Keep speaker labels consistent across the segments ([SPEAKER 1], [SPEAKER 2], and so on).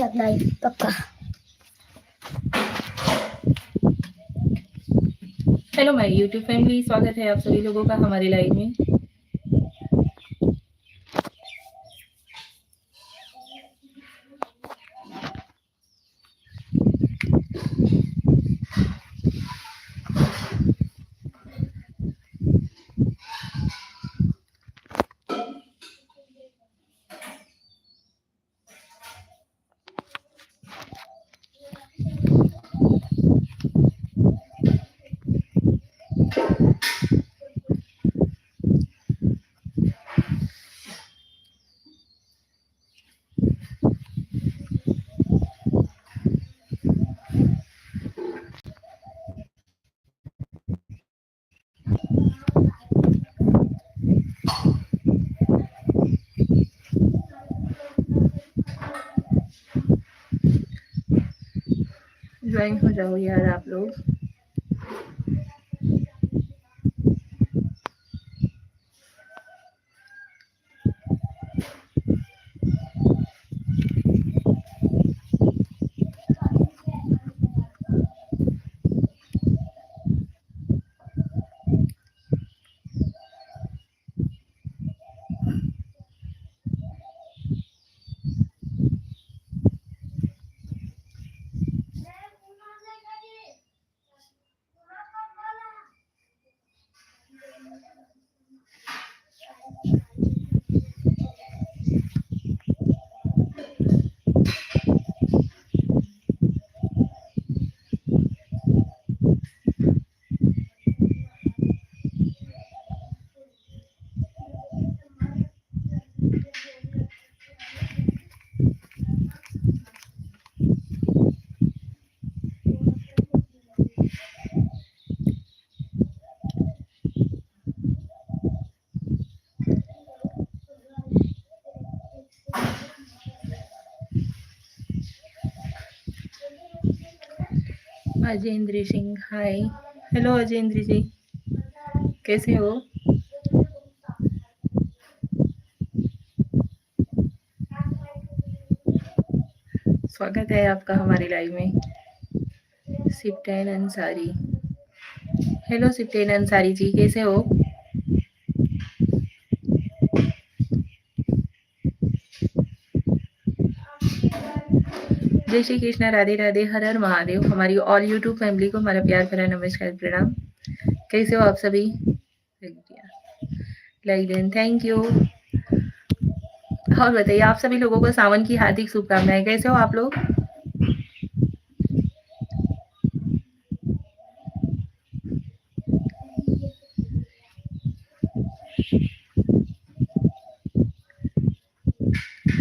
[SPEAKER 1] बाद लाइव पक्का।
[SPEAKER 2] Hello my YouTube family, स्वागत है आप सभी लोगों का हमारे लाइव में। ज्वाइन हो जाओ यार आप लोग। अजेंद्र सिंह, हाय। हेलो अजेंद्र जी, कैसे हो? स्वागत है आपका हमारे लाइव में। सिप्टेन अंसारी, हेलो सिप्टेन अंसारी जी, कैसे हो? जय श्री कृष्णा, राधे राधे, हर हर महादेव। हमारी ऑल यूट्यूब फैमिली को हमारा प्यार भरा नमस्कार, प्रणाम। कैसे हो आप सभी? Like thank you. और बताइए, आप सभी लोगों को सावन की हार्दिक शुभकामनाएं। कैसे हो आप लोग?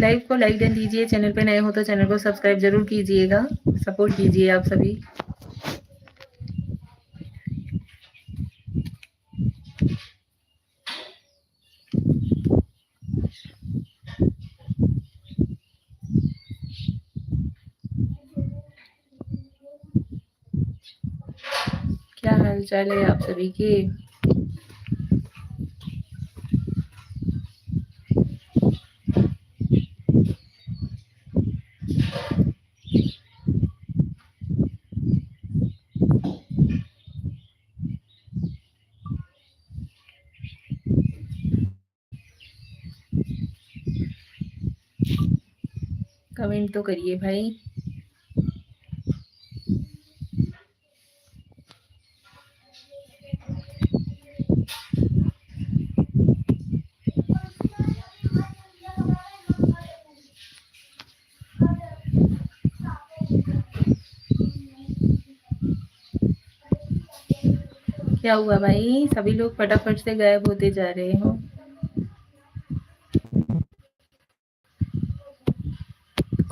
[SPEAKER 2] लाइव को लाइक डन दीजिए। चैनल पे नए हो तो चैनल को सब्सक्राइब जरूर कीजिएगा, सपोर्ट कीजिए आप सभी। क्या हाल चाल है आप सभी के? कमेंट तो करिए भाई। क्या हुआ भाई, सभी लोग फटाफट से गायब होते जा रहे हो।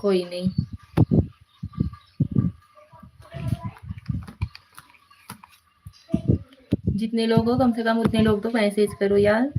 [SPEAKER 2] कोई नहीं, जितने लोग हो कम से कम उतने लोग तो मैसेज करो यार।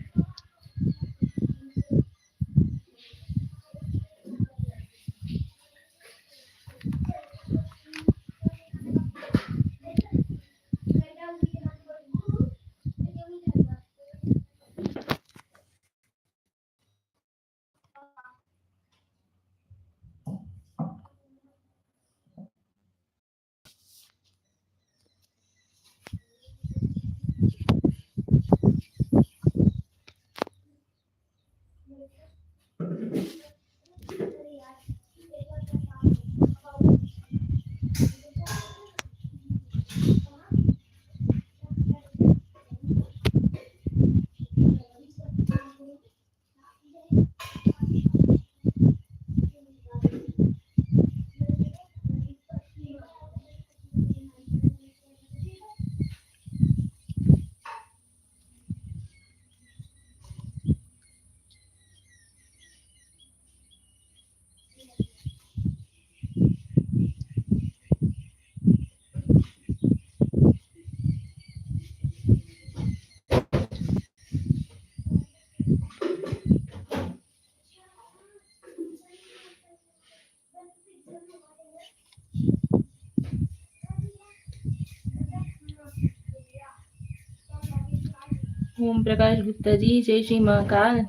[SPEAKER 2] ओम प्रकाश गुप्ता जी, जय श्री महाकाल।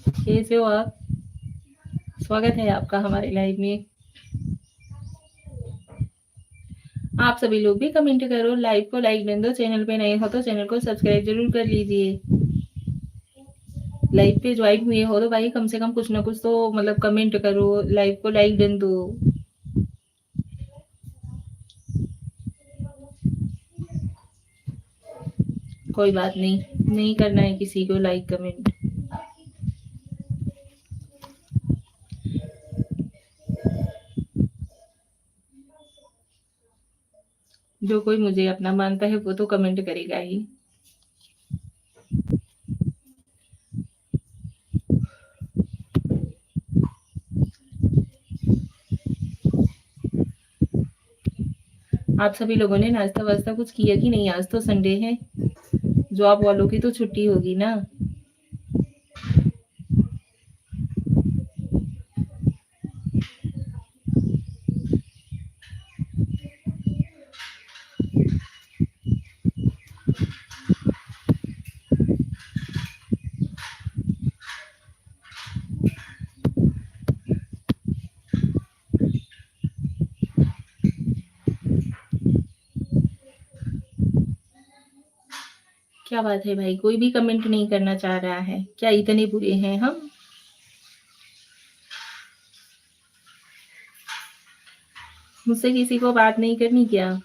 [SPEAKER 2] कैसे हो आप? स्वागत है आपका हमारे लाइव में। आप सभी लोग भी कमेंट करो, लाइव को लाइक कर दो, चैनल पे नए हो तो चैनल को सब्सक्राइब जरूर कर लीजिए। लाइव पे ज्वाइन हुए हो तो भाई कम से कम कुछ ना कुछ तो मतलब कमेंट करो, लाइव को लाइक कर दो। कोई बात नहीं, नहीं करना है किसी को लाइक कमेंट। जो कोई मुझे अपना मानता है वो तो कमेंट करेगा ही। आप सभी लोगों ने नाश्ता वास्ता कुछ किया कि नहीं? आज तो संडे है, जॉब वालों की तो छुट्टी होगी ना। क्या बात है भाई, कोई भी कमेंट नहीं करना चाह रहा है क्या? इतने बुरे हैं हम? मुझसे किसी को बात नहीं करनी क्या?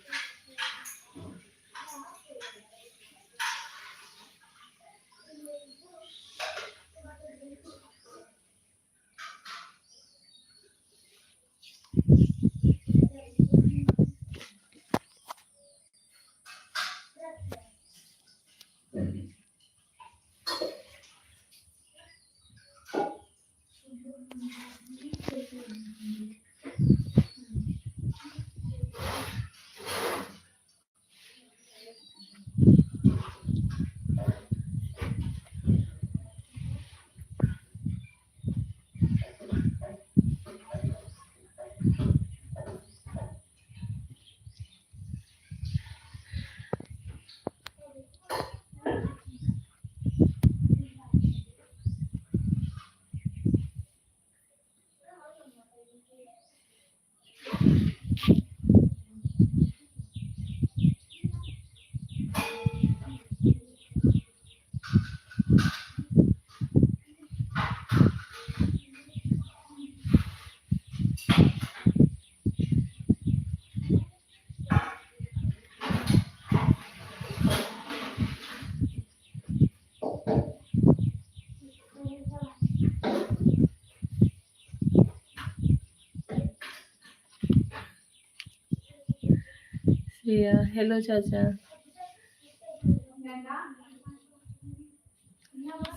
[SPEAKER 2] श्रेया, हेलो चाचा।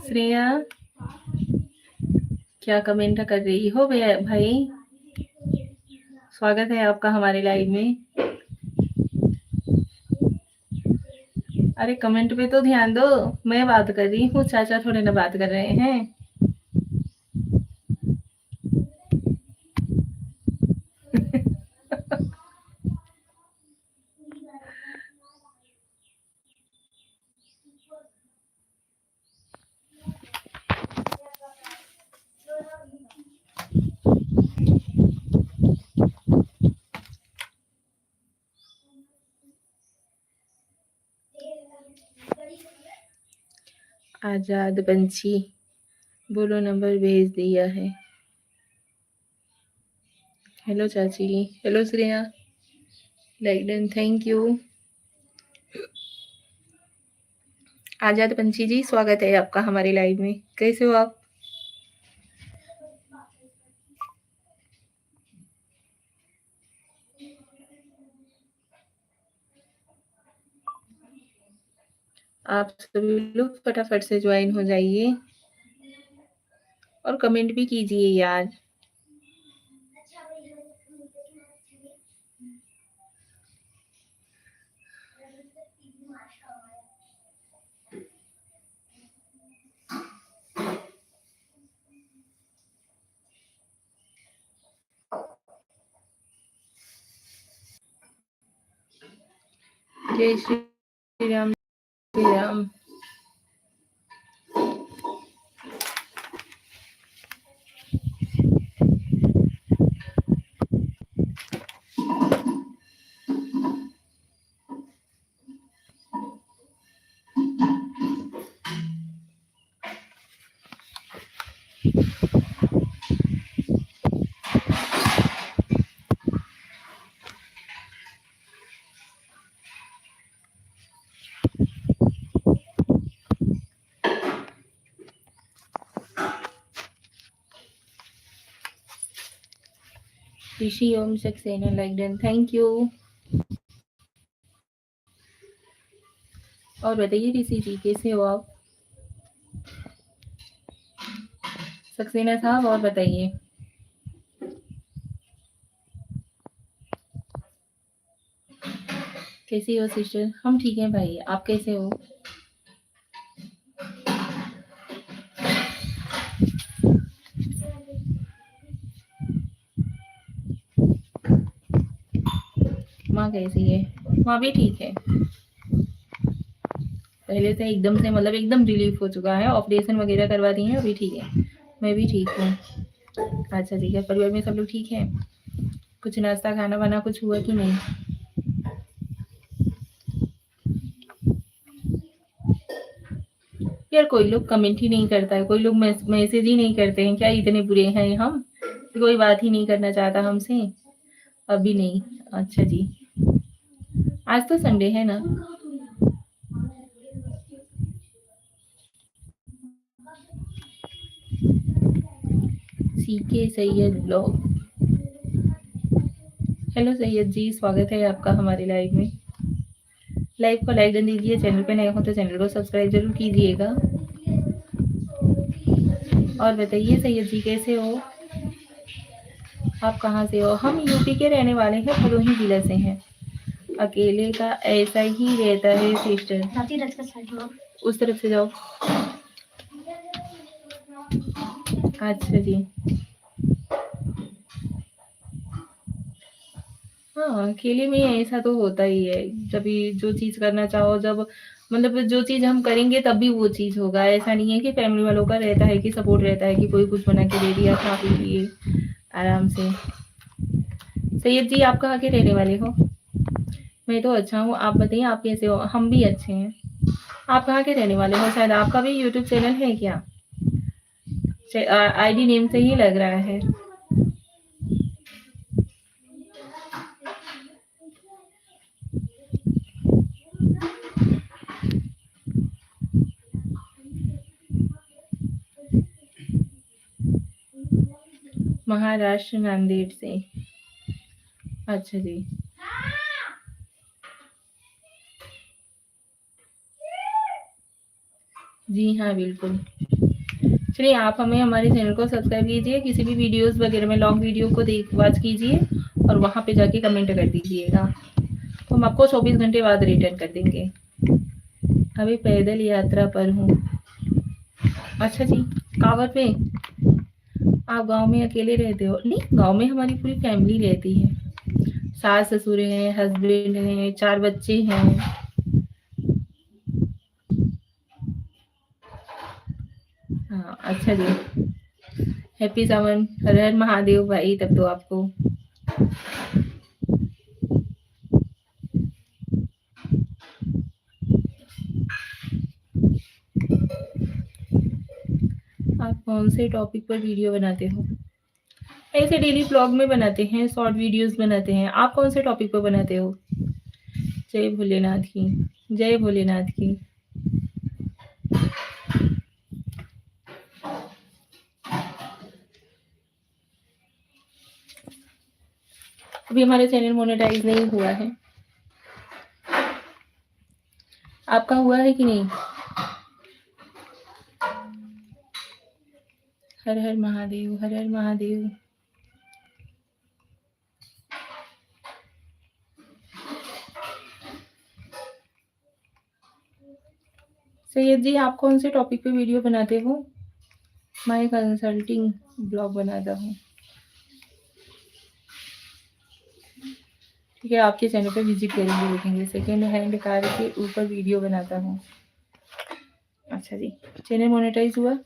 [SPEAKER 2] श्रेया, क्या कमेंट कर रही हो भाई? स्वागत है आपका हमारे लाइव में। अरे कमेंट पे तो ध्यान दो, मैं बात कर रही हूँ, चाचा थोड़े ना बात कर रहे हैं। आजाद पंछी, बोलो नंबर भेज दिया है। हेलो चाची, hello Shreya, like done, thank you. Azad Panchhi ji, स्वागत है आपका हमारे लाइव में। कैसे हो आप? आप सभी लोग फटाफट से ज्वाइन हो जाइए और कमेंट भी कीजिए यार। जय Shri Ram, Shri Ram. Rishi Om Saxena like done, thank you. और बताइए ऋषि जी कैसे हो आप? सक्सेना साहब और बताइए। कैसी हो सिस्टर? हम ठीक हैं भाई, आप कैसे हो? माँ कैसी है? माँ भी ठीक है। पहले से एकदम से मतलब एकदम रिलीफ हो चुका है, ऑपरेशन वगैरह करवा दी है, अभी ठीक है। मैं भी ठीक हूँ। अच्छा ठीक है, परिवार में सब लोग ठीक हैं? कुछ नाश्ता खाना वाना कुछ हुआ कि नहीं? यार कोई लोग कमेंट ही नहीं करता है, कोई लोग मैसेज ही नहीं करते हैं, क्या इतने बुरे हैं हम? कोई बात ही नहीं करना चाहता हमसे? अभी नहीं। अच्छा जी, आज तो संडे है ना। CK Syed blog. Hello Syed ji, स्वागत है आपका हमारे लाइव में। लाइव को लाइक कर दीजिए, चैनल पे नए हो तो चैनल को सब्सक्राइब जरूर कीजिएगा। और बताइए सैयद जी कैसे हो? आप कहाँ से हो? हम यूपी के रहने वाले हैं, भदोही जिला से हैं। अकेले का ऐसा ही रहता है सिस्टर। उस तरफ से जाओ। अच्छा जी। हाँ, अकेले में ऐसा तो होता ही है। जब भी जो चीज़ करना चाहो, जब मतलब जो चीज़ हम करेंगे तब भी वो चीज़ होगा। ऐसा नहीं है कि फैमिली वालों का रहता है कि सपोर्ट रहता है कि कोई कुछ बना के दे दिया, खा पी लिए आराम से। सैयद जी आप कहाँ के रहने वाले हो? मैं तो अच्छा हूँ, आप बताइए आप कैसे हो? हम भी अच्छे हैं। आप कहाँ के रहने वाले हो? शायद आपका भी यूट्यूब चैनल है क्या? आईडी नेम से ही लग रहा है। महाराष्ट्र नांदेड़ से। अच्छा जी। जी हाँ, बिल्कुल। चलिए आप हमें हमारे चैनल को सब्सक्राइब कीजिए, किसी भी वीडियोस वगैरह में लॉन्ग वीडियो को देख वॉच कीजिए और वहाँ पे जाके कमेंट कर दीजिएगा, तो हम आपको 24 घंटे बाद रिटर्न कर देंगे। अभी पैदल यात्रा पर हूँ। अच्छा जी, कांवड़ पे। आप गांव में अकेले रहते हो? नहीं, गांव में हमारी पूरी फैमिली रहती है। सास ससुर हैं, हस्बैंड हैं, 4 बच्चे हैं। हाँ, अच्छा जी। हैप्पी सावन, हर हर महादेव भाई तब तो आपको। आप कौन से टॉपिक पर वीडियो बनाते हो? ऐसे डेली व्लॉग में बनाते हैं, शॉर्ट वीडियोस बनाते हैं। आप कौन से टॉपिक पर बनाते हो? जय भोलेनाथ की। जय भोलेनाथ की। अभी हमारा चैनल मोनेटाइज नहीं हुआ है। आपका हुआ है कि नहीं? हर हर महादेव, हर हर महादेव। सैयद जी आप कौन से टॉपिक पे वीडियो बनाते हो? मैं कंसल्टिंग ब्लॉग बनाता हूँ। ठीक है, आपके चैनल पे विजिट करेंगे, देखेंगे। सेकेंड हैंड कार के ऊपर वीडियो बनाता हूँ। अच्छा जी, चैनल मोनेटाइज हुआ?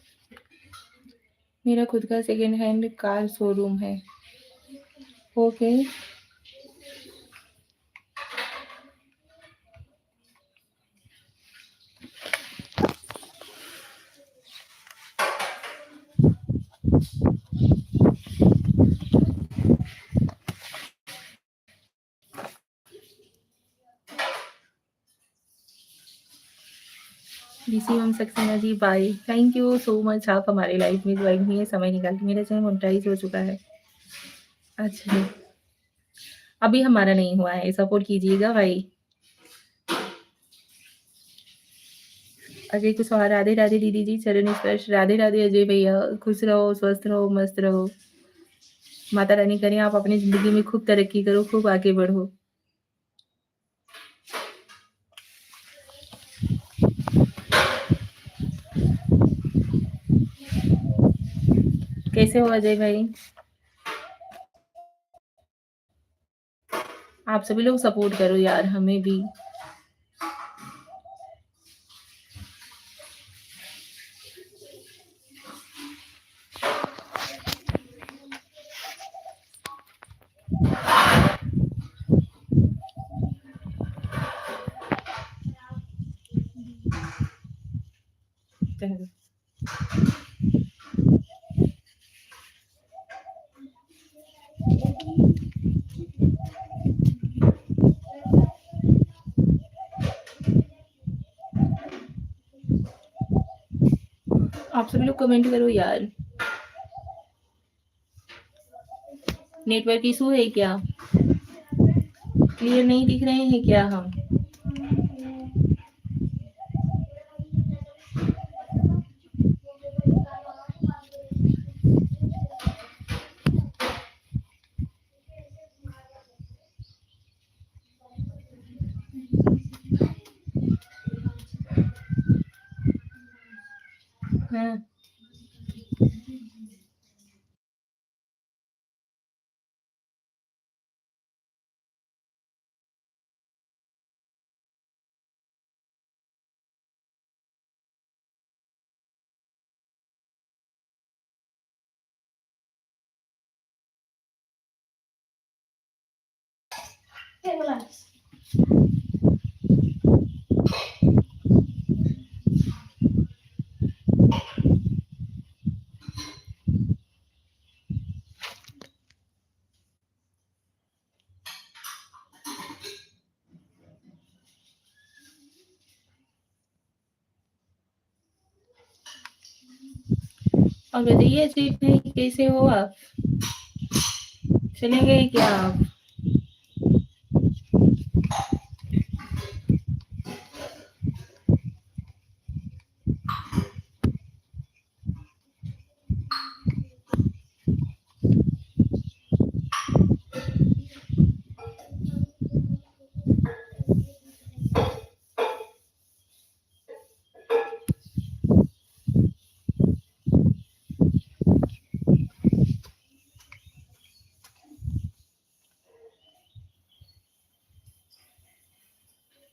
[SPEAKER 2] मेरा खुद का सेकेंड हैंड कार शोरूम है। Okay. Miss you Saxena ji, bye. Thank you so much, आप हमारे लाइफ में ज्वाइन हुए, समय निकाल के। मेरा चैनल मोनेटाइज हो चुका है। अच्छा जी, अभी हमारा नहीं हुआ है, सपोर्ट कीजिएगा भाई। अजय कुशवाहा, राधे राधे दीदी जी, चरण स्पर्श। राधे राधे अजय भैया, खुश रहो, स्वस्थ रहो, मस्त रहो। माता रानी करें आप अपनी ज़िंदगी में खूब तरक्की करो, खूब आगे बढ़ो। कैसे हो अजय भाई? आप सभी लोग सपोर्ट करो यार, हमें भी। आप सभी लोग कमेंट करो यार। नेटवर्क इशू है क्या? क्लियर नहीं दिख रहे हैं क्या हम? हाँ। और बताइए अजीत भाई, कैसे हो आप? चले गए क्या आप?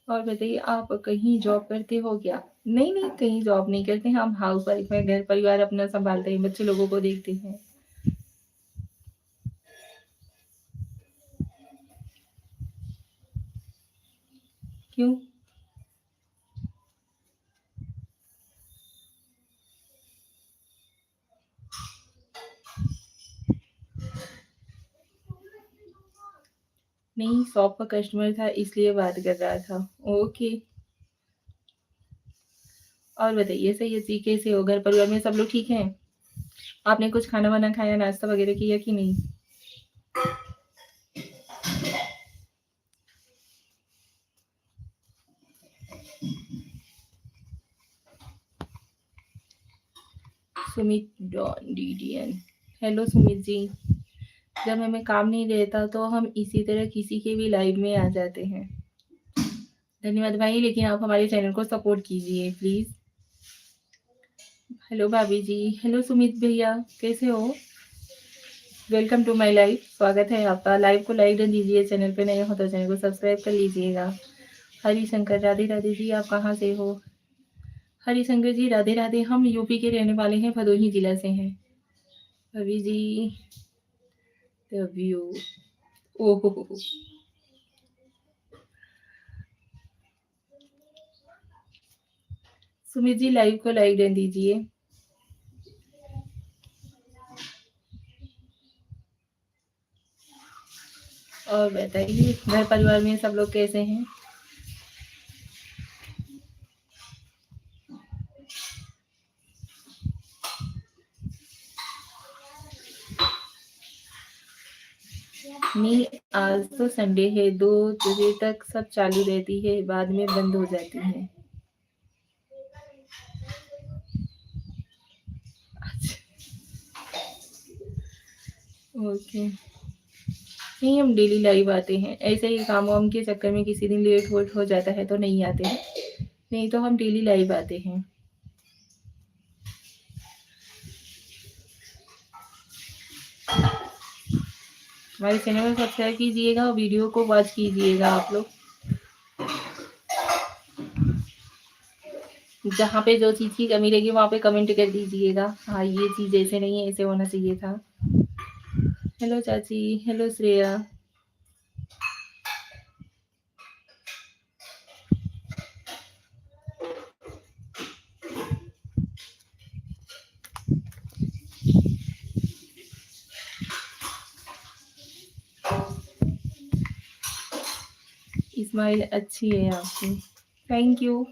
[SPEAKER 2] और बताइए, आप कहीं जॉब करते हो क्या? नहीं नहीं, कहीं जॉब नहीं करते हैं, हम हाउस वाइफ हैं, घर परिवार अपना संभालते हैं, बच्चे लोगों को देखते हैं। क्यों? नहीं, शॉप का कस्टमर था इसलिए बात कर रहा था। ओके। और बताइए सैयद जी, कैसे हो? घर परिवार में सब लोग ठीक हैं? आपने कुछ खाना वाना खाया, नाश्ता वगैरह किया कि नहीं? Sumit don DDN, hello Sumit ji. जब हमें काम नहीं रहता तो हम इसी तरह किसी के भी लाइव में आ जाते हैं। धन्यवाद भाई, लेकिन आप हमारे चैनल को सपोर्ट कीजिए प्लीज। हेलो भाभी जी, हेलो सुमित भैया, कैसे हो? वेलकम टू माय लाइव, स्वागत है आपका। लाइव को लाइक कर दीजिए, चैनल पे नए हो तो चैनल को सब्सक्राइब कर लीजिएगा। हरिशंकर, राधे राधे जी, आप कहाँ से हो? हरिशंकर जी, राधे राधे। हम यूपी के रहने वाले हैं, भदोही जिला से हैं। भाभी जी, द व्यू, ओहो। सुमित जी, लाइव को लाइक कर दीजिए। और बताइए, घर परिवार में सब लोग कैसे हैं? नहीं, आज तो संडे है, 2 बजे तक सब चालू रहती है, बाद में बंद हो जाती है। ओके। नहीं, हम डेली लाइव आते हैं। ऐसे ही काम-वाम के चक्कर में किसी दिन लेट वेट हो जाता है तो नहीं आते हैं। नहीं तो हम डेली लाइव आते हैं। हमारे चैनल को सब्सक्राइब कीजिएगा और वीडियो को वॉच कीजिएगा आप लोग। जहाँ पे जो चीज़ की कमी रहेगी वहाँ पे कमेंट कर दीजिएगा। हाँ, ये चीज़ ऐसे नहीं है, ऐसे होना चाहिए था। हेलो चाची, हेलो श्रेया। स्माइल अच्छी है आपकी। Thank you.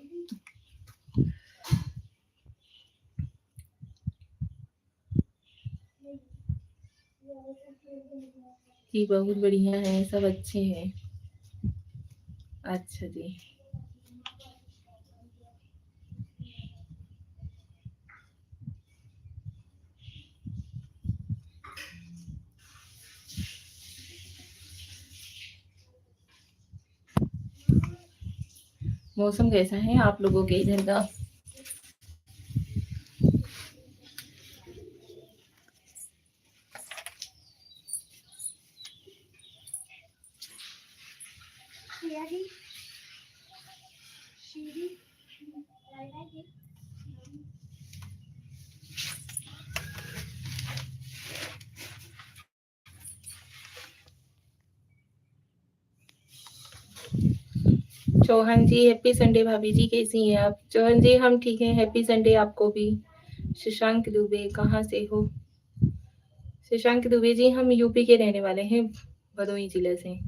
[SPEAKER 2] जी बहुत बढ़िया है, सब अच्छे हैं। अच्छा जी। मौसम कैसा है आप लोगों के इधर का? चौहान जी हैप्पी संडे। भाभी जी कैसी हैं आप? चौहान जी हम ठीक हैं, हैप्पी संडे आपको भी। शशांक दुबे कहाँ से हो? शशांक दुबे जी हम यूपी के रहने वाले हैं, भदोही जिले से।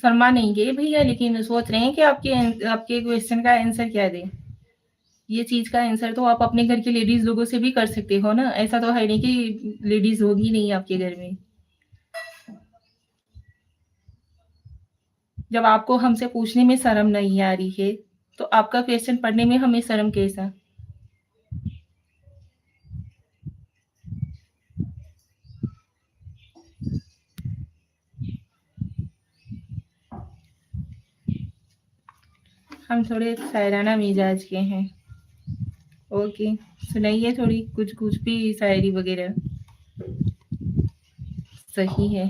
[SPEAKER 2] शर्मा नहीं गए भैया, लेकिन सोच रहे हैं कि आपके क्वेश्चन का आंसर क्या दें। ये चीज़ का आंसर तो आप अपने घर के लेडीज़ लोगों से भी कर सकते हो ना, ऐसा तो है नहीं कि लेडीज़ होगी नहीं आपके घर में। जब आपको हमसे पूछने में शर्म नहीं आ रही है, तो आपका क्वेश्चन पढ़ने में हमें शर्म कैसा? हम थोड़े शायराना मिजाज के हैं। ओके, सुनाइए थोड़ी कुछ भी शायरी वगैरह। सही है।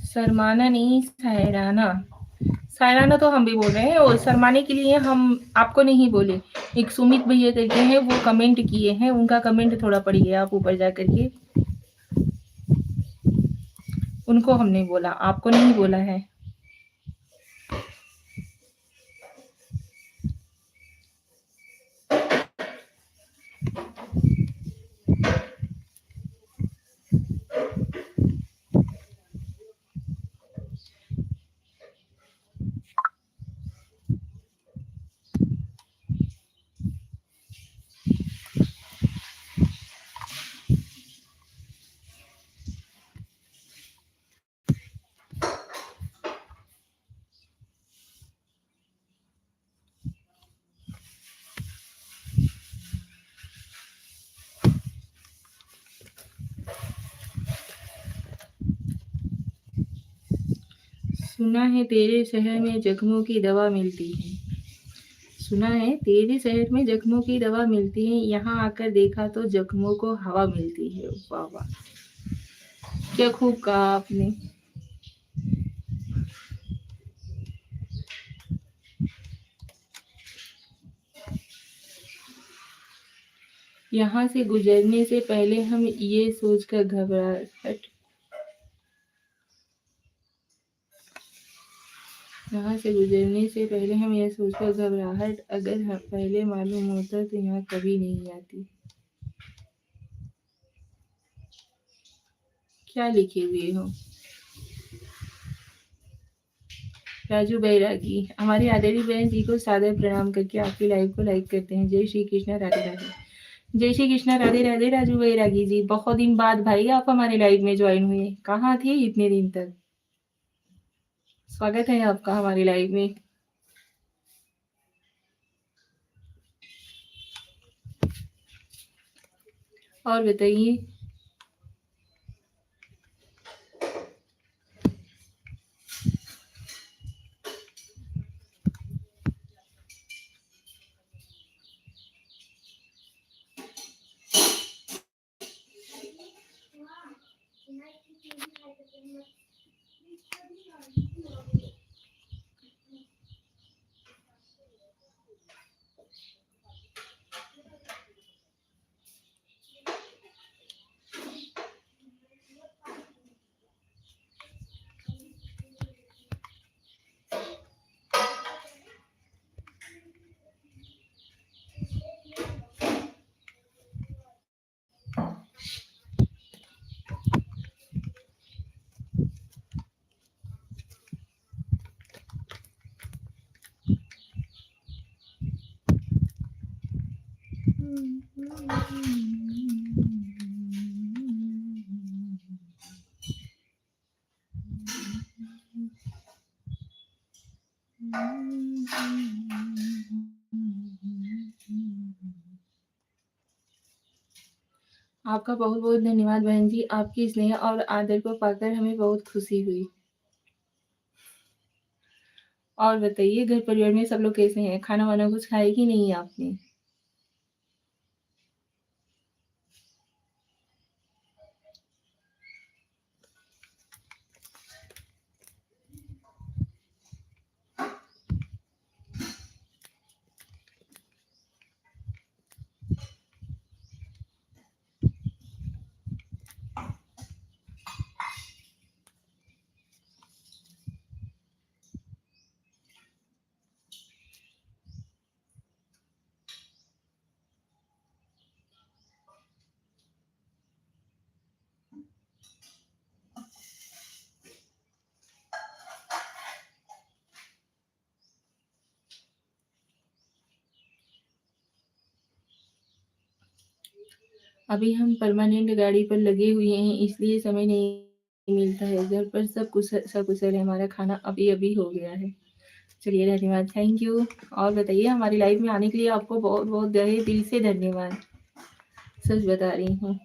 [SPEAKER 2] शर्माना नहीं, शायराना। सायराना तो हम भी बोल रहे हैं और शर्माने के लिए हम आपको नहीं बोले। एक सुमित भैया करके हैं, वो कमेंट किए हैं, उनका कमेंट थोड़ा पढ़िए आप ऊपर जा करके। उनको हमने बोला, आपको नहीं बोला है। सुना है तेरे शहर में जख्मों की दवा मिलती है। सुना है तेरे शहर में जख्मों की दवा मिलती है, यहाँ आकर देखा तो जख्मों को हवा मिलती है। वाह वाह, क्या खूब कहा आपने। यहाँ से गुजरने से पहले हम ये सोचकर घबराहट यहाँ से गुजरने से पहले हम ये सोचकर घबराहट, अगर पहले मालूम होता तो यहाँ कभी नहीं आती। क्या लिखे हुए हो? राजू बैरागी, हमारी आदरणीय बहन जी को सादर प्रणाम करके आपकी लाइव को लाइक करते हैं। जय श्री कृष्णा, राधे राधे। जय श्री कृष्णा, राधे राधे। राजू बैरागी जी, बहुत दिन बाद भाई आप हमारे लाइव में ज्वाइन हुए, कहाँ थे इतने दिन तक? स्वागत है आपका हमारी लाइव में। और बताइए। आपका बहुत बहुत धन्यवाद बहन जी, आपकी स्नेह और आदर को पाकर हमें बहुत खुशी हुई। और बताइए घर परिवार में सब लोग कैसे हैं? खाना वाना कुछ खाए कि नहीं आपने? अभी हम परमानेंट गाड़ी पर लगे हुए हैं, इसलिए समय नहीं मिलता है। घर पर सब सकुशल है, हमारा खाना अभी अभी हो गया है। चलिए धन्यवाद, थैंक यू। और बताइए हमारी लाइफ में आने के लिए आपको बहुत बहुत दिल से धन्यवाद, सच बता रही हूँ।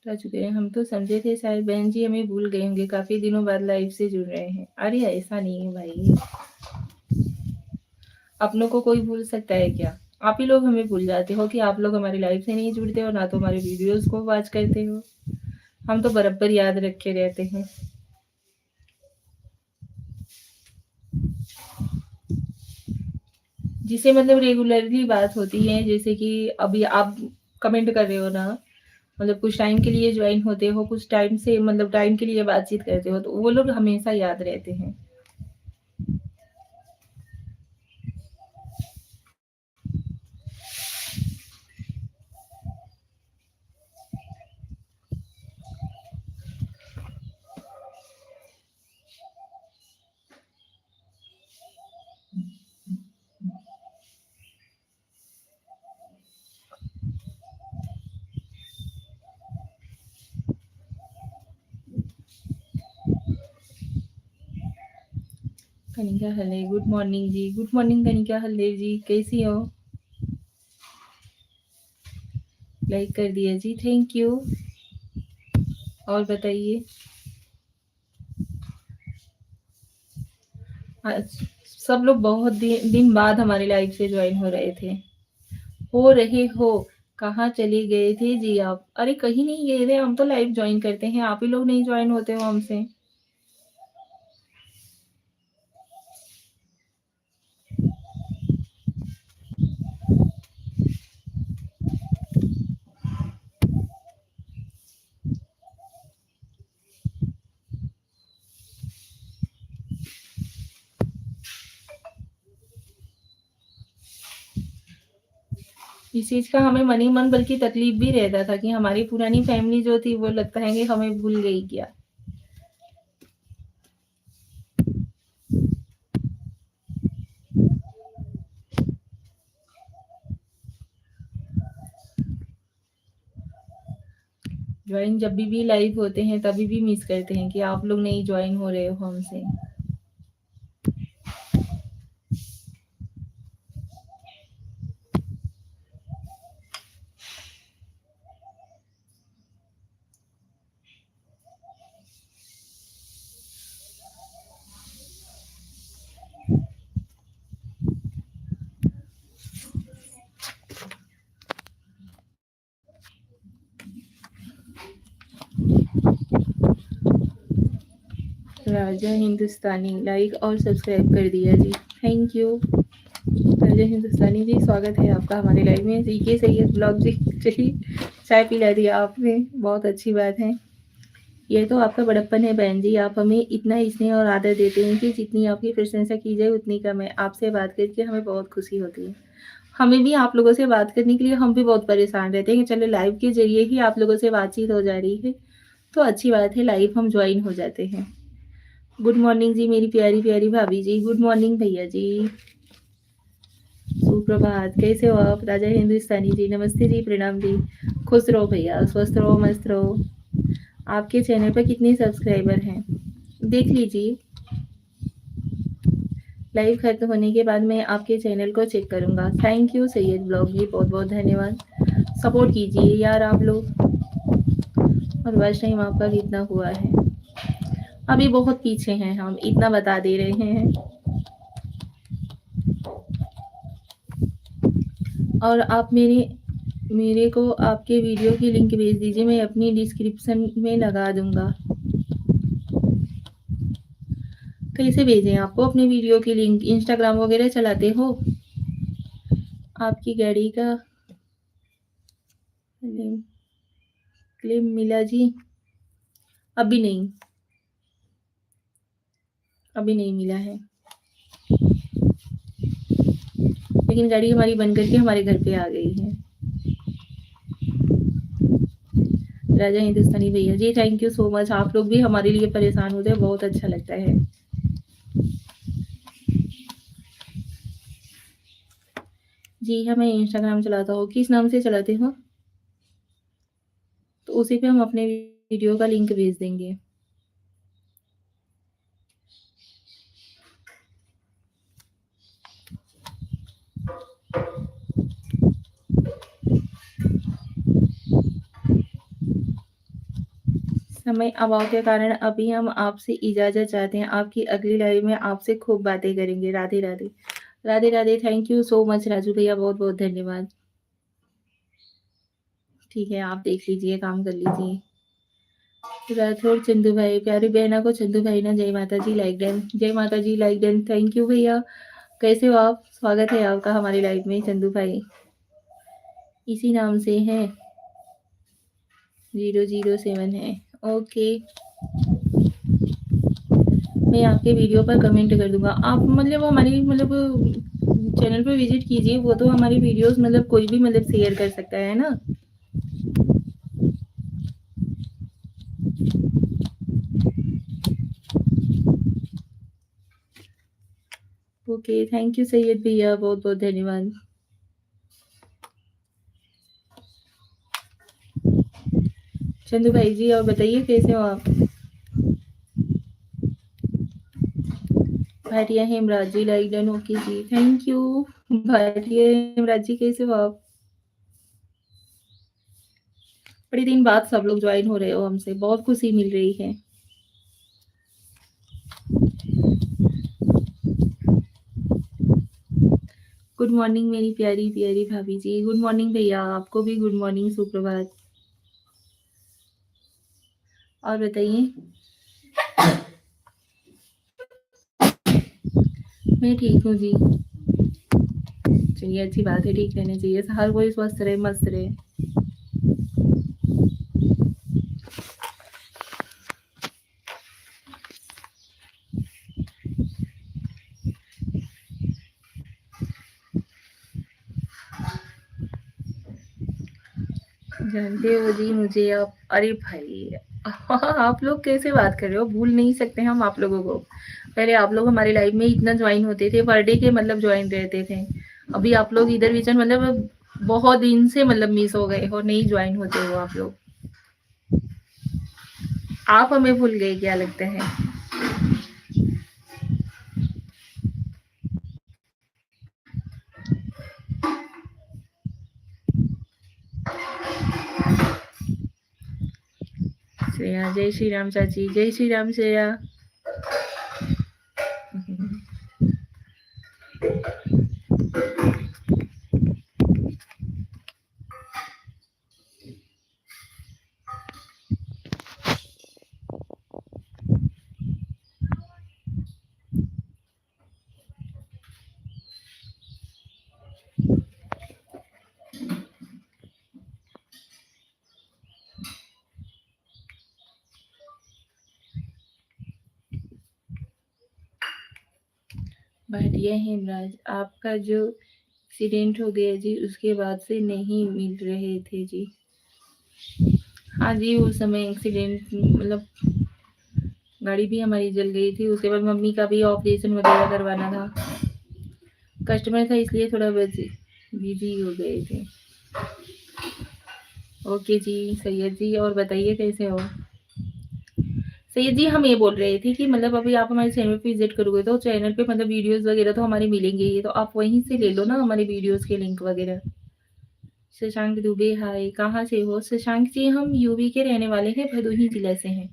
[SPEAKER 2] रह चुके हैं। हम तो समझे थे शायद बहन जी हमें भूल गए होंगे, काफ़ी दिनों बाद लाइव से जुड़ रहे हैं। अरे ऐसा नहीं है भाई, अपनों को कोई भूल सकता है क्या? आप ही लोग हमें भूल जाते हो कि आप लोग हमारी लाइफ से नहीं जुड़ते हो, ना तो हमारे वीडियोस को वॉच करते हो। हम तो बराबर याद रखे रहते हैं। जिससे मतलब रेगुलरली बात होती है, जैसे कि अभी आप कमेंट कर रहे हो ना, मतलब कुछ टाइम के लिए ज्वाइन होते हो, कुछ टाइम से मतलब टाइम के लिए बातचीत करते हो, तो वो लोग हमेशा याद रहते हैं। कनिका हल्ले, गुड मॉर्निंग जी। गुड मॉर्निंग कनिका हल्ले जी, कैसी हो? लाइक कर दिया जी, थैंक यू। और बताइए। आज सब लोग बहुत दिन बाद हमारी लाइफ से ज्वाइन हो रहे थे। हो रहे हो। कहाँ चले गए थे जी आप? अरे कहीं नहीं गए थे, हम तो लाइव ज्वाइन करते हैं, आप ही लोग नहीं ज्वाइन होते हो हमसे। इस चीज़ का हमें मन ही मन बल्कि तकलीफ भी रहता था कि हमारी पुरानी फैमिली जो थी वो लगता है कि हमें भूल गई क्या। ज्वाइन जब भी लाइव होते हैं तभी भी मिस करते हैं कि आप लोग नहीं ज्वाइन हो रहे हो हमसे। राजा हिंदुस्तानी लाइक और सब्सक्राइब कर दिया जी, थैंक यू। राजा हिंदुस्तानी जी, स्वागत है आपका हमारे लाइव में। सीके सैयद ब्लॉग जी, चलिए चाय पिला दिया आपने, बहुत अच्छी बात है। ये तो आपका बड़प्पन है बहन जी, आप हमें इतना स्नेह और आदर देते हैं कि जितनी आपकी प्रशंसा की जाए उतनी कम है। आपसे बात करके हमें बहुत खुशी होती है। हमें भी आप लोगों से बात करने के लिए हम भी बहुत परेशान रहते हैं कि चलो लाइव के ज़रिए ही आप लोगों से बातचीत हो जा रही है, तो अच्छी बात है, लाइव हम जॉइन हो जाते हैं। गुड मॉर्निंग जी मेरी प्यारी-प्यारी भाभी जी, गुड मॉर्निंग भैया जी। सुप्रभात, कैसे हो आप? राजा हिंदुस्तानी जी, नमस्ते जी, प्रणाम जी। खुश रहो भैया, स्वस्थ रहो, मस्त रहो। आपके चैनल पर कितने सब्सक्राइबर हैं? देख लीजिए। लाइव खत्म होने के बाद मैं आपके चैनल को चेक करूँगा। थैंक यू सैयद ब्लॉग जी, बहुत-बहुत धन्यवाद। सपोर्ट कीजिए यार आप लोग। और वॉच टाइम आपका कितना हुआ है? अभी बहुत पीछे हैं हम, इतना बता दे रहे हैं। और आप मेरे को आपके वीडियो की लिंक भेज दीजिए, मैं अपनी डिस्क्रिप्शन में लगा दूँगा। कैसे भेजें आपको अपने वीडियो की लिंक? इंस्टाग्राम वगैरह चलाते हो? आपकी गाड़ी का क्लेम मिला जी? अभी नहीं, अभी नहीं मिला है। लेकिन गाड़ी हमारी बन करके हमारे घर पे आ गई है। राजा हिंदुस्तानी भैया जी, थैंक यू सो मच। आप लोग भी हमारे लिए परेशान होते हैं, बहुत अच्छा लगता है। जी हाँ, मैं इंस्टाग्राम चलाता हूँ। किस नाम से चलाते हो? तो उसी पे हम अपने वीडियो का लिंक भेज देंगे। समय अभाव के कारण अभी हम आपसे इजाज़त चाहते हैं। आपकी अगली लाइव में आपसे खूब बातें करेंगे। Radhe, Radhe. Radhe, Radhe. Thank you so much Raju भैया, बहुत-बहुत धन्यवाद। ठीक है, आप देख लीजिए, काम कर लीजिए। राठौर चंदू भाई, प्यारी बहना को चंदू भाई ना जय माता जी लाइक डन, जय माता जी लाइक डन। थैंक यू भैया। कैसे हो आप? स्वागत है आपका हमारी लाइव में चंदू भाई। इसी नाम से है, 007 है। ओके, मैं आपके वीडियो पर कमेंट कर दूँगा। आप मतलब हमारी मतलब चैनल पे विज़िट कीजिए, वो तो हमारी वीडियोज़ मतलब कोई भी मतलब शेयर कर सकता है ना? ओके, थैंक यू सैयद भैया, बहुत-बहुत धन्यवाद। चंदू भाई जी, और बताइए कैसे हो आप? Bhatia Hemraj ji like done, okay जी, थैंक यू। भाटिया हेमराज जी कैसे हो आप? बड़े दिन बाद सब लोग ज्वाइन हो रहे हो हमसे, बहुत खुशी मिल रही है। गुड मॉर्निंग मेरी प्यारी प्यारी भाभी जी, गुड मॉर्निंग भैया, आपको भी गुड मॉर्निंग, सुप्रभात। और बताइए। मैं ठीक हूँ जी। चलिए, अच्छी बात है, ठीक रहना चाहिए, हर कोई स्वस्थ रहे, मस्त रहे। जानते हो जी मुझे आप? अरे भाई आप लोग कैसे बात कर रहे हो? भूल नहीं सकते हम आप लोगों को। पहले आप लोग हमारी लाइव में इतना ज्वाइन होते थे, पर डे के मतलब ज्वाइन रहते थे। अभी आप लोग इधर विचन मतलब बहुत दिन से मतलब मिस हो गए और नहीं ज्वाइन होते हो आप लोग। आप हमें भूल गए क्या लगता है? श्रेया, जय श्री राम चाची, जय श्री राम श्रेया। भाटिया हेमराज, आपका जो एक्सीडेंट हो गया जी, उसके बाद से नहीं मिल रहे थे जी। हाँ जी, उस समय एक्सीडेंट मतलब गाड़ी भी हमारी जल गई थी, उसके बाद मम्मी का भी ऑपरेशन वगैरह करवाना था। कस्टमर था इसलिए थोड़ा बिजी हो गए थे। ओके जी सैयद जी, और बताइए कैसे हो? सैयद जी, हम ये बोल रहे थे कि मतलब अभी आप हमारे चैनल पे विजिट करोगे तो चैनल पे मतलब वीडियोस वगैरह तो हमारे मिलेंगे ही, तो आप वहीं से ले लो ना हमारे वीडियोस के लिंक वगैरह। शशांक दुबे, हाय, कहाँ से हो? शशांक जी, हम यूपी के रहने वाले हैं, भदोही जिला से हैं।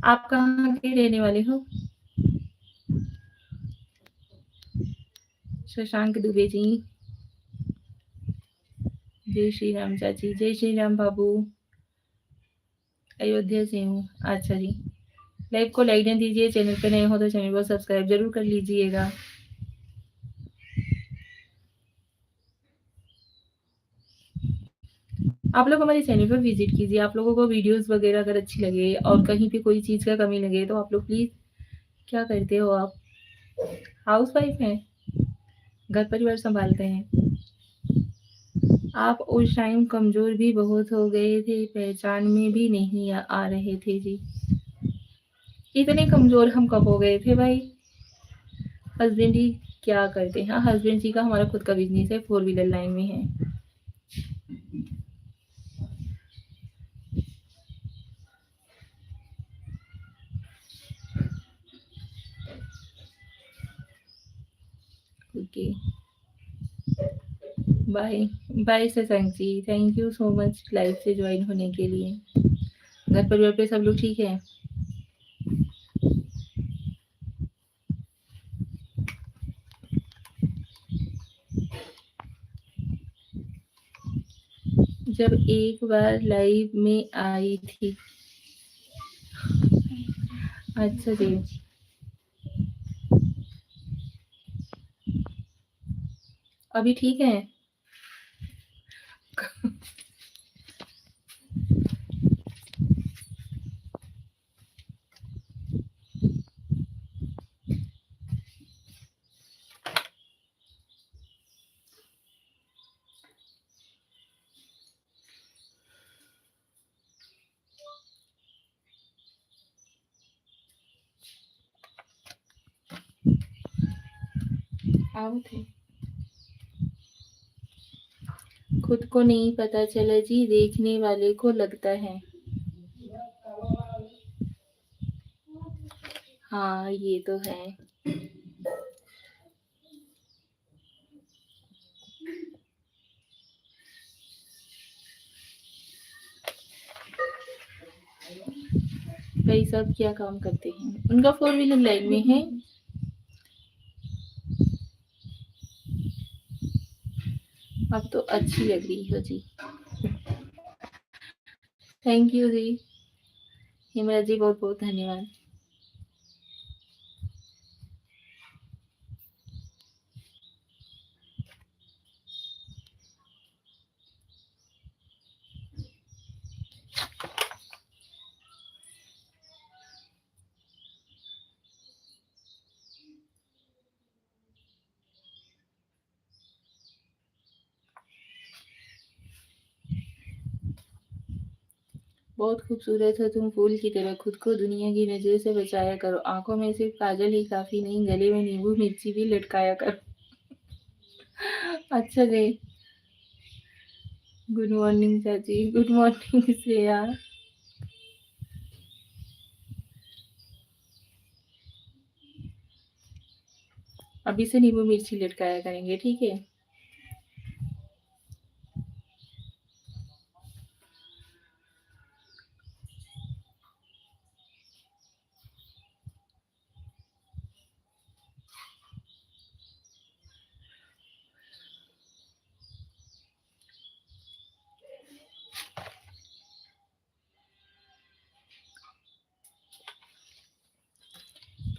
[SPEAKER 2] आप कहाँ के रहने वाले हो? शशांक दुबे जी, जय श्री राम चाची, जय श्री राम बाबू। अयोध्या से हूँ, अच्छा जी। लाइव को लाइक नहीं दीजिए, चैनल पे नए हो तो चैनल को सब्सक्राइब जरूर कर लीजिएगा। आप लोग हमारे चैनल पर विजिट कीजिए। आप लोगों को वीडियोस वगैरह अगर अच्छी लगे और कहीं पे कोई चीज़ का कमी लगे तो आप लोग प्लीज़, क्या करते हो आप? हाउसवाइफ हैं, घर परिवार संभालते हैं। आप उस टाइम कमज़ोर भी बहुत हो गए थे, पहचान में भी नहीं आ रहे थे जी। इतने कमज़ोर हम कब हो गए थे भाई? हस्बैंड जी क्या करते हैं? हाँ, हस्बैंड जी का हमारा खुद का बिज़नेस है, 4 व्हीलर लाइन में है। Okay, bye. Bye Shashank ji, thank you so much live से जॉइन होने के लिए। घर परिवार पे सब लोग ठीक है? जब एक बार लाइव में आई थी। अच्छा जी। अभी ठीक है? आओ थे। खुद को नहीं पता चला जी, देखने वाले को लगता है। हाँ, ये तो है। भाई साहब क्या काम करते हैं? उनका 4 व्हीलर लाइन में है। अब तो अच्छी लग रही हो जी। थैंक यू जी। हिमराज जी बहुत बहुत धन्यवाद। बहुत खूबसूरत हो तुम फूल की तरह, खुद को दुनिया की नजर से बचाया करो। आंखों में सिर्फ काजल ही काफी नहीं, गले में नींबू मिर्ची भी लटकाया करो। अच्छा जी। गुड मॉर्निंग चाची। Good morning Shreya. अभी से नींबू मिर्ची लटकाया करेंगे, ठीक है?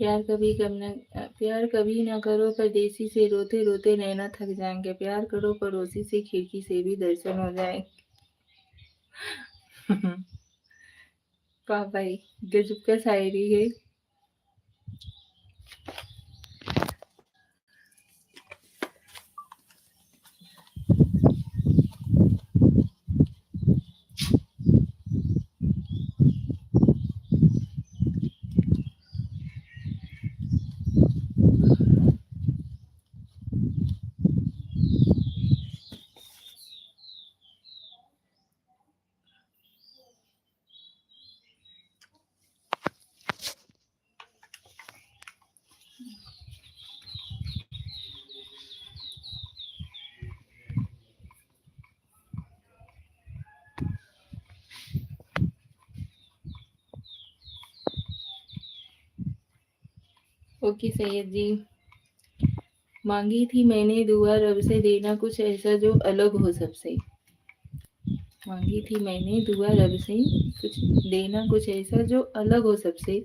[SPEAKER 2] प्यार कभी ना करो परदेसी से, रोते रोते नैना थक जाएंगे। प्यार करो पड़ोसी से, खिड़की से भी दर्शन हो जाए। वाह भाई, गजब का शायरी है। ओके सैयद जी। मांगी थी मैंने दुआ रब से, देना कुछ ऐसा जो अलग हो सबसे। मांगी थी मैंने दुआ रब से, कुछ देना कुछ ऐसा जो अलग हो सबसे।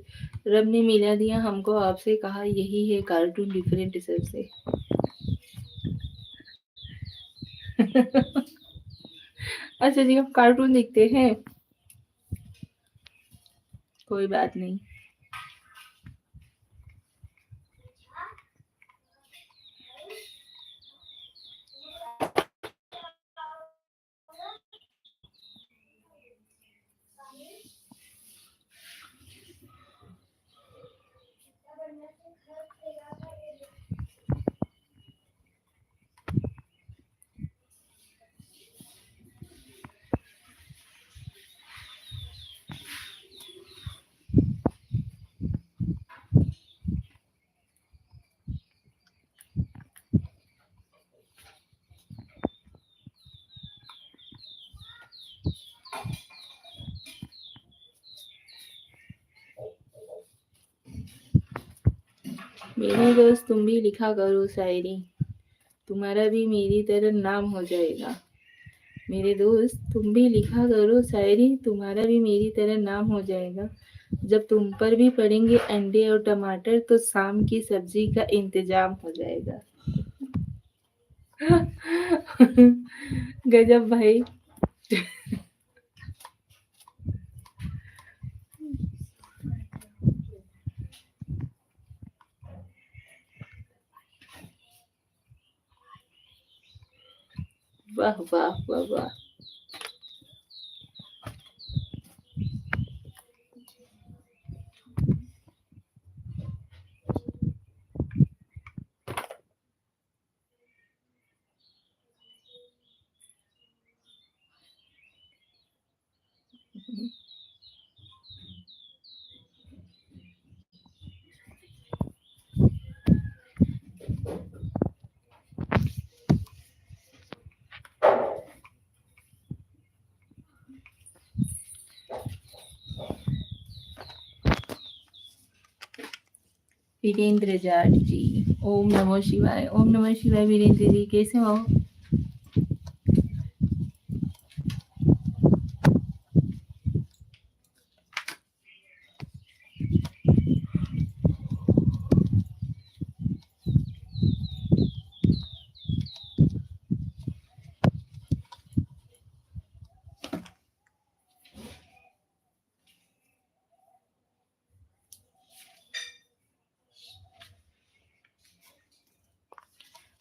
[SPEAKER 2] रब ने मिला दिया हमको आपसे, कहा यही है कार्टून डिफरेंट सबसे। अच्छा जी, आप कार्टून देखते हैं? कोई बात नहीं। मेरे दोस्त तुम भी लिखा करो शायरी, तुम्हारा भी मेरी तरह नाम हो जाएगा। मेरे दोस्त तुम भी लिखा करो शायरी, तुम्हारा भी मेरी तरह नाम हो जाएगा। जब तुम पर भी पड़ेंगे अंडे और टमाटर तो शाम की सब्जी का इंतजाम हो जाएगा। गजब भाई। वाह वाह वाह वाह। वीरेंद्र जाट जी, ओम नमः शिवाय। ओम नमः शिवाय वीरेंद्र जी, कैसे हो?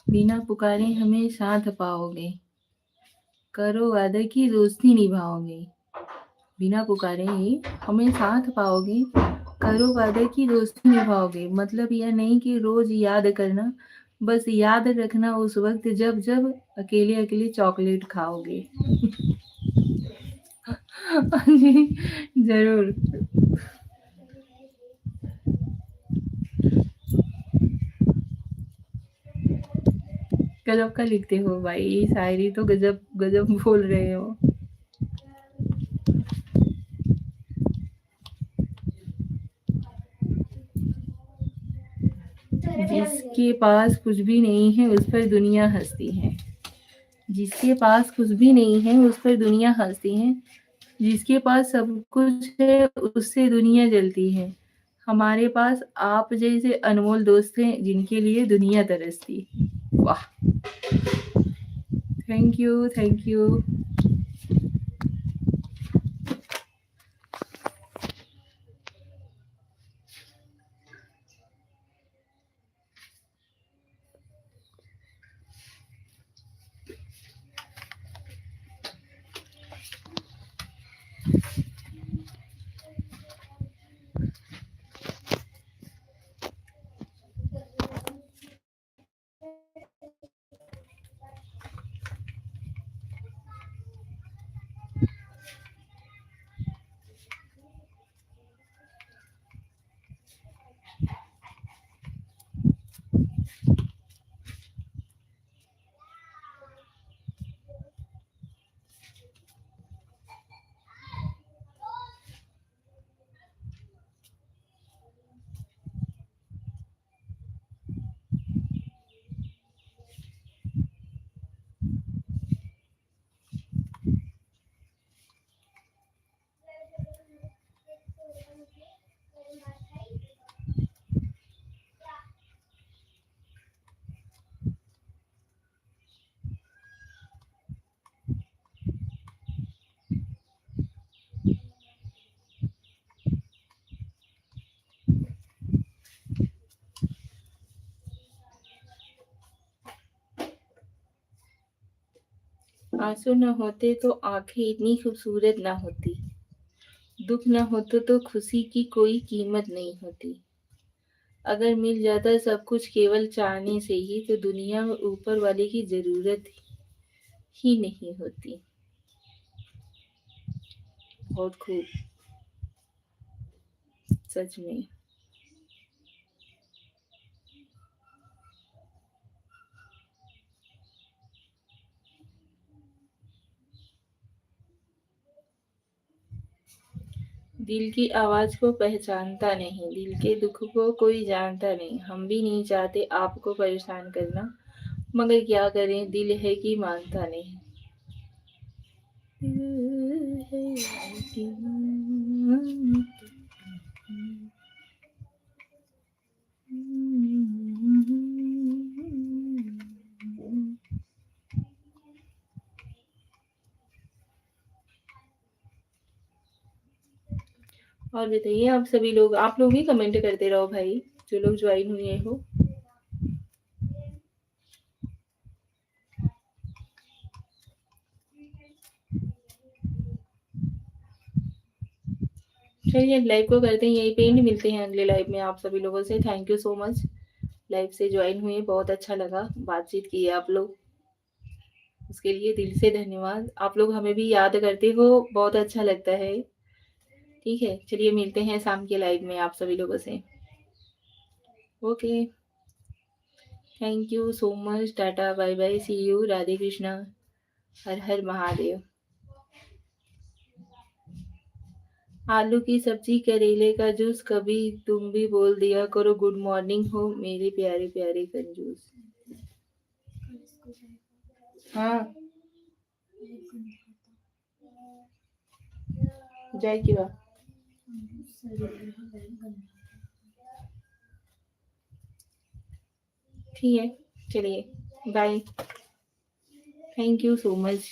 [SPEAKER 2] बिना पुकारे हमें साथ पाओगे, करो वादा की दोस्ती निभाओगे। बिना पुकारे ही हमें साथ पाओगे, करो वादा की दोस्ती निभाओगे। मतलब यह नहीं कि रोज याद करना, बस याद रखना उस वक्त जब जब अकेले अकेले चॉकलेट खाओगे। जी, जरूर। गजब का लिखते हो भाई, शायरी तो गजब गजब बोल रहे हो। जिसके पास कुछ भी नहीं है उस पर दुनिया हंसती है। जिसके पास कुछ भी नहीं है उस पर दुनिया हंसती है। जिसके पास सब कुछ है उससे दुनिया जलती है। हमारे पास आप जैसे अनमोल दोस्त हैं जिनके लिए दुनिया तरसती। वाह। Thank you, thank you. आंसू न होते तो आंखें इतनी खूबसूरत ना होती। दुख न होते तो खुशी की कोई कीमत नहीं होती। अगर मिल जाता सब कुछ केवल चाहने से ही तो दुनिया में ऊपर वाले की जरूरत ही नहीं होती। बहुत खूब। सच में। दिल की आवाज़ को पहचानता नहीं, दिल के दुख को कोई जानता नहीं, हम भी नहीं चाहते आपको परेशान करना, मगर क्या करें दिल है कि मानता नहीं। दिल है कि मानता नहीं। और बताइए आप लोग भी कमेंट करते रहो भाई, जो लोग ज्वाइन हुए हो। चलिए लाइव को करते हैं यहीं पे एंड, मिलते हैं अगले लाइव में आप सभी लोगों से। Thank you so much, live से ज्वाइन हुए, बहुत अच्छा लगा, बातचीत की आप लोग, उसके लिए दिल से धन्यवाद। आप लोग हमें भी याद करते हो, बहुत अच्छा लगता है। ठीक है, चलिए मिलते हैं शाम के लाइव में आप सभी लोगों से। Okay, thank you so much, tata bye bye, see you, Radhe Krishna, हर हर महादेव। आलू की सब्जी, करेले का जूस, कभी तुम भी बोल दिया करो गुड मॉर्निंग हो मेरे प्यारे प्यारे कंजूस। हाँ, जय की बात। ठीक है, चलिए bye, thank you so much.